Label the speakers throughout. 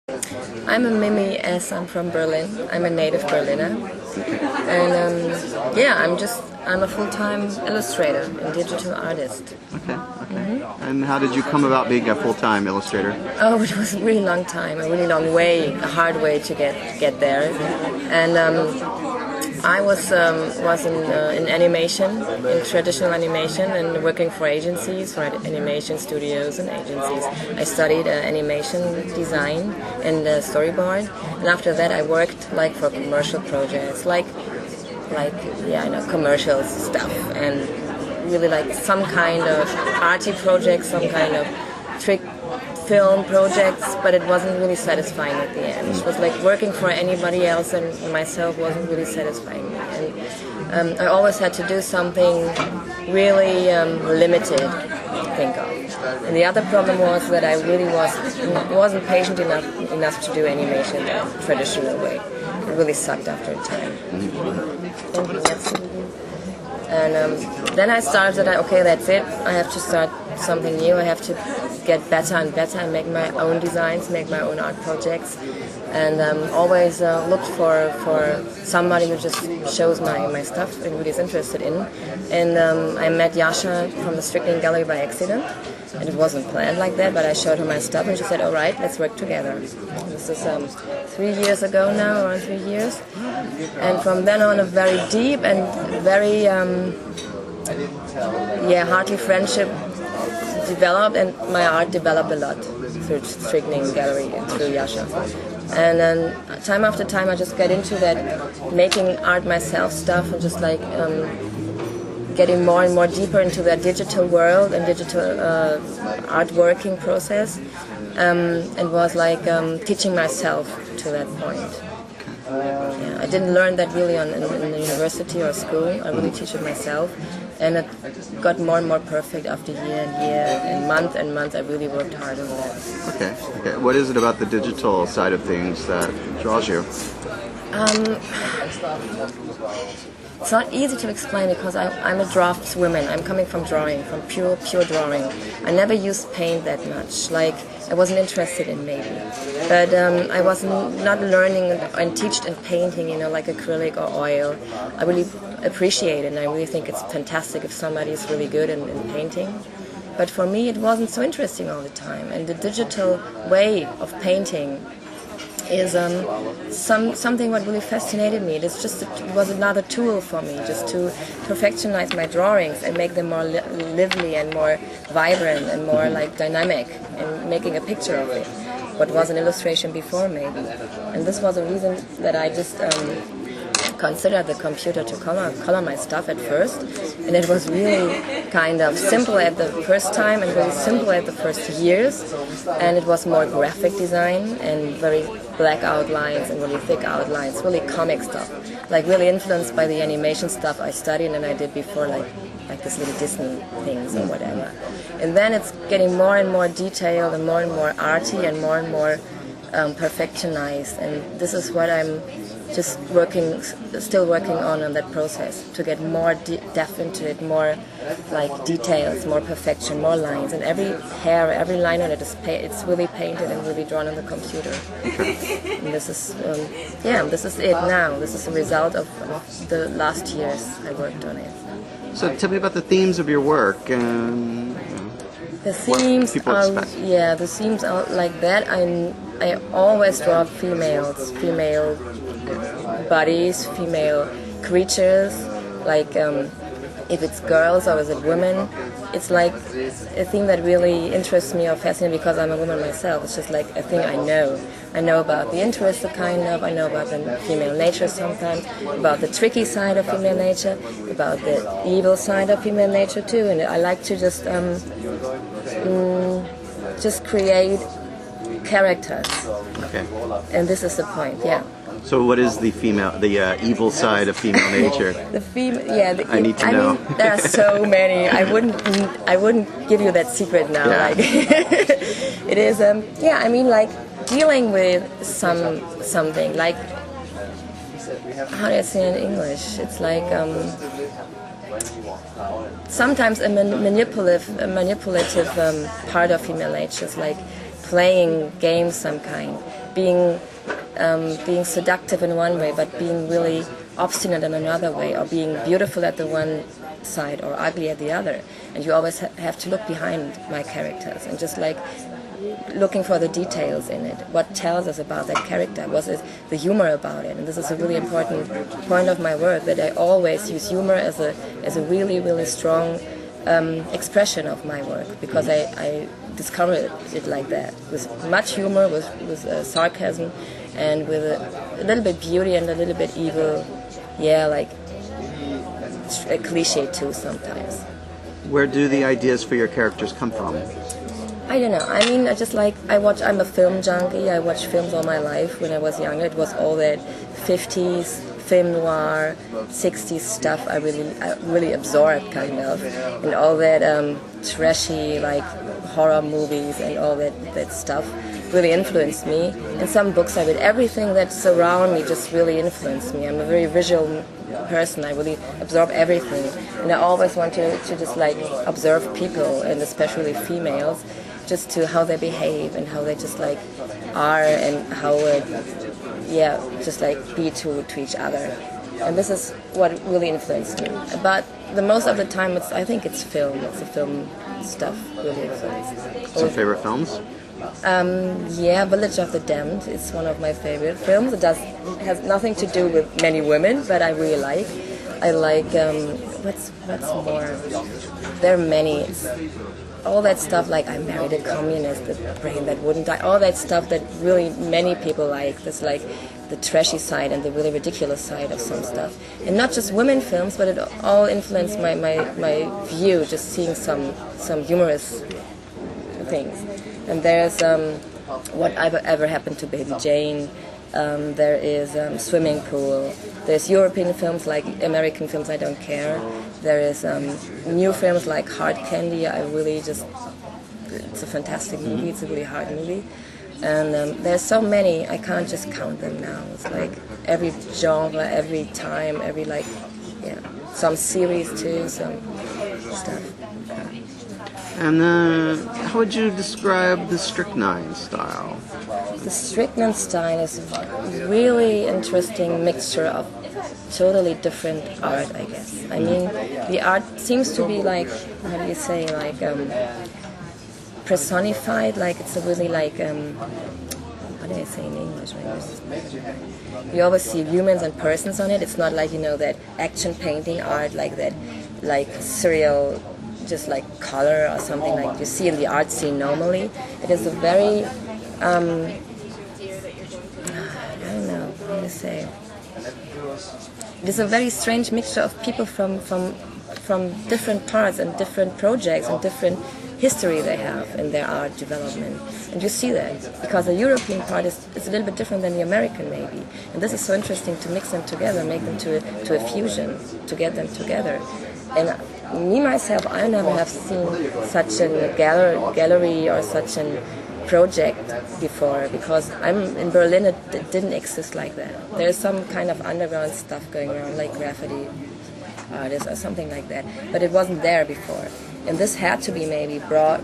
Speaker 1: I'm a Mimi as I'm from Berlin. I'm a native Berliner. And yeah, I'm a full-time illustrator and digital artist.
Speaker 2: Okay. And how did you come about being a full-time illustrator?
Speaker 1: Oh, it was a really long time, a really long way, a hard way to get there. And I was in animation, in traditional animation, and working for agencies, for animation studios and agencies. I studied animation design and storyboard, and after that I worked like for commercial projects, like commercial stuff, and really like some kind of arty projects, some kind of trick film projects, but it wasn't really satisfying at the end. It was like working for anybody else, and myself wasn't really satisfying me. And I always had to do something really limited to think of. And the other problem was that I really wasn't patient enough to do animation the traditional way. It really sucked after a time. And then I started, okay, that's it. I have to start something new. I have to get better and better and make my own designs, make my own art projects. And always looked for somebody who just shows my stuff and really is interested in. And I met Yasha from the Strychnin Gallery by accident. And it wasn't planned like that, but I showed her my stuff and she said, all right, let's work together. This is 3 years ago now, around 3 years. And from then on, a very deep and very hearty friendship developed, and my art developed a lot through Strychnin Gallery and through Yasha. And then time after time I just get into that making art myself stuff, and just like getting more and more deeper into that digital world and digital art working process, and was like teaching myself to that point. Yeah, I didn't learn that really in the university or school. I really teach it myself, and it got more and more perfect after year and month. I really worked hard on that.
Speaker 2: Okay. What is it about the digital side of things that draws you?
Speaker 1: It's not easy to explain because I'm a draftswoman. I'm coming from drawing, from pure drawing. I never used paint that much. Like, I wasn't interested in maybe. But I was not learning and teaching and painting, like acrylic or oil. I really appreciate it, and I really think it's fantastic if somebody is really good in painting. But for me, it wasn't so interesting all the time. And the digital way of painting is something what really fascinated me. It was another tool for me, just to perfectionize my drawings and make them more lively and more vibrant and more like dynamic, and making a picture of it, what was an illustration before maybe. And this was a reason that I just considered the computer to color my stuff at first, and it was really kind of simple at the first time and really simple at the first years, and it was more graphic design and very black outlines and really thick outlines, really comic stuff, like really influenced by the animation stuff I studied and I did before, like this little Disney things or whatever. And then it's getting more and more detailed and more arty and more perfectionized, and this is what I'm just still working on that process, to get more depth into it, more like details, more perfection, more lines, and every hair, every line on it it's really painted and really drawn on the computer. And this is it now. This is the result of the last years I worked on it.
Speaker 2: So tell me about the themes of your work and
Speaker 1: the themes the themes are like that. I always draw female bodies, female creatures, like if it's girls or is it women. It's like a thing that really interests me or fascinates me because I'm a woman myself. It's just like a thing I know. I know about the interest, I know about the female nature sometimes, about the tricky side of female nature, about the evil side of female nature too, and I like to just create characters.
Speaker 2: Okay.
Speaker 1: And this is the point, yeah.
Speaker 2: So what is the evil side of female nature?
Speaker 1: I
Speaker 2: need to know.
Speaker 1: mean, there are so many. I wouldn't give you that secret now.
Speaker 2: Yeah.
Speaker 1: Like, it is, I mean, like dealing with something like, how do I say it in English? It's like sometimes a manipulative part of female nature is like playing games some kind. being seductive in one way, but being really obstinate in another way, or being beautiful at the one side or ugly at the other. And you always have to look behind my characters and just like looking for the details in it. What tells us about that character? Was it the humor about it? And this is a really important point of my work, that I always use humor as a really, really strong expression of my work, because I discovered it like that, with much humor, with sarcasm, and with a little bit beauty and a little bit evil. Yeah, like a cliche too sometimes.
Speaker 2: Where do the ideas for your characters come from?
Speaker 1: I don't know. I mean, I'm a film junkie. I watched films all my life. When I was younger, it was all that 50s, film noir, 60s stuff I really absorbed, kind of. And all that trashy, like, horror movies and all that stuff really influenced me. And some books I read, everything that's around me just really influenced me. I'm a very visual person. I really absorb everything. And I always want to just, like, observe people, and especially females, just to how they behave and how they just like are, and how just like be to each other. And this is what really influenced me. But the most of the time, I think it's film. It's the film stuff really influenced.
Speaker 2: Some favorite films?
Speaker 1: Village of the Damned is one of my favorite films. It has nothing to do with many women, but I really like. I like what's more? There are many. All that stuff, like I Married a Communist, The Brain That Wouldn't Die, all that stuff that really many people like. That's like the trashy side and the really ridiculous side of some stuff. And not just women films, but it all influenced my view, just seeing some humorous things. And there's Whatever Happened to Baby Jane. There is Swimming Pool. There's European films, like American films, I don't care. There is new films like Hard Candy. It's a fantastic movie. It's a really hard movie. And there's so many, I can't just count them now. It's like every genre, every time, some series too, some stuff.
Speaker 2: And how would you describe the Strychnin style?
Speaker 1: The Strychnin style is a really interesting mixture of totally different art, I guess. I mean, the art seems to be like, how do you say, like personified, like it's a really like, what do I say in English? You always see humans and persons on it. It's not like, that action painting art, like that, like surreal, just like color or something like you see in the art scene normally. It is a very, I don't know, how to say. It is a very strange mixture of people from different parts and different projects and different history they have in their art development. And you see that, because the European part is a little bit different than the American maybe. And this is so interesting to mix them together, make them to a fusion, to get them together. And me, myself, I never have seen such a gallery or such a project before, because I'm in Berlin, it didn't exist like that. There's some kind of underground stuff going around, like graffiti artists or something like that, but it wasn't there before. And this had to be maybe brought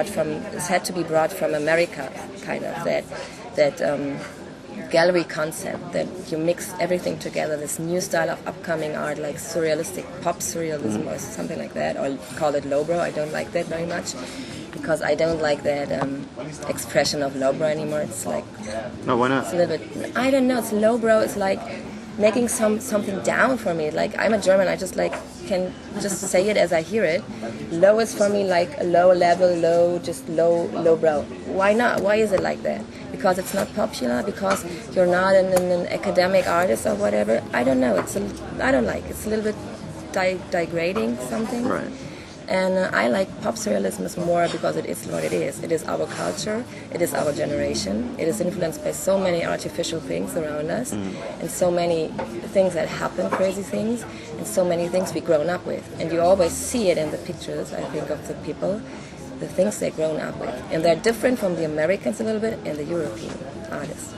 Speaker 1: from America, kind of that gallery concept, that you mix everything together, this new style of upcoming art, like surrealistic pop surrealism or something like that, or call it lowbrow. I don't like that very much, because I don't like that expression of lowbrow anymore. It's like,
Speaker 2: no, why not?
Speaker 1: It's a little bit, I don't know, it's lowbrow. It's like making something down for me. Like, I'm a German, I just like can just say it as I hear it. Low is for me like a low level, lowbrow. Why not? Why is it like that? Because it's not popular? Because you're not an academic artist or whatever? I don't know. I don't like. It's a little bit degrading something.
Speaker 2: Right.
Speaker 1: And I like pop surrealism more because it is what it is. It is our culture. It is our generation. It is influenced by so many artificial things around us, and so many things that happen, crazy things, and so many things we've grown up with. And you always see it in the pictures, I think, of the people, the things they've grown up with. And they're different from the Americans a little bit and the European artists.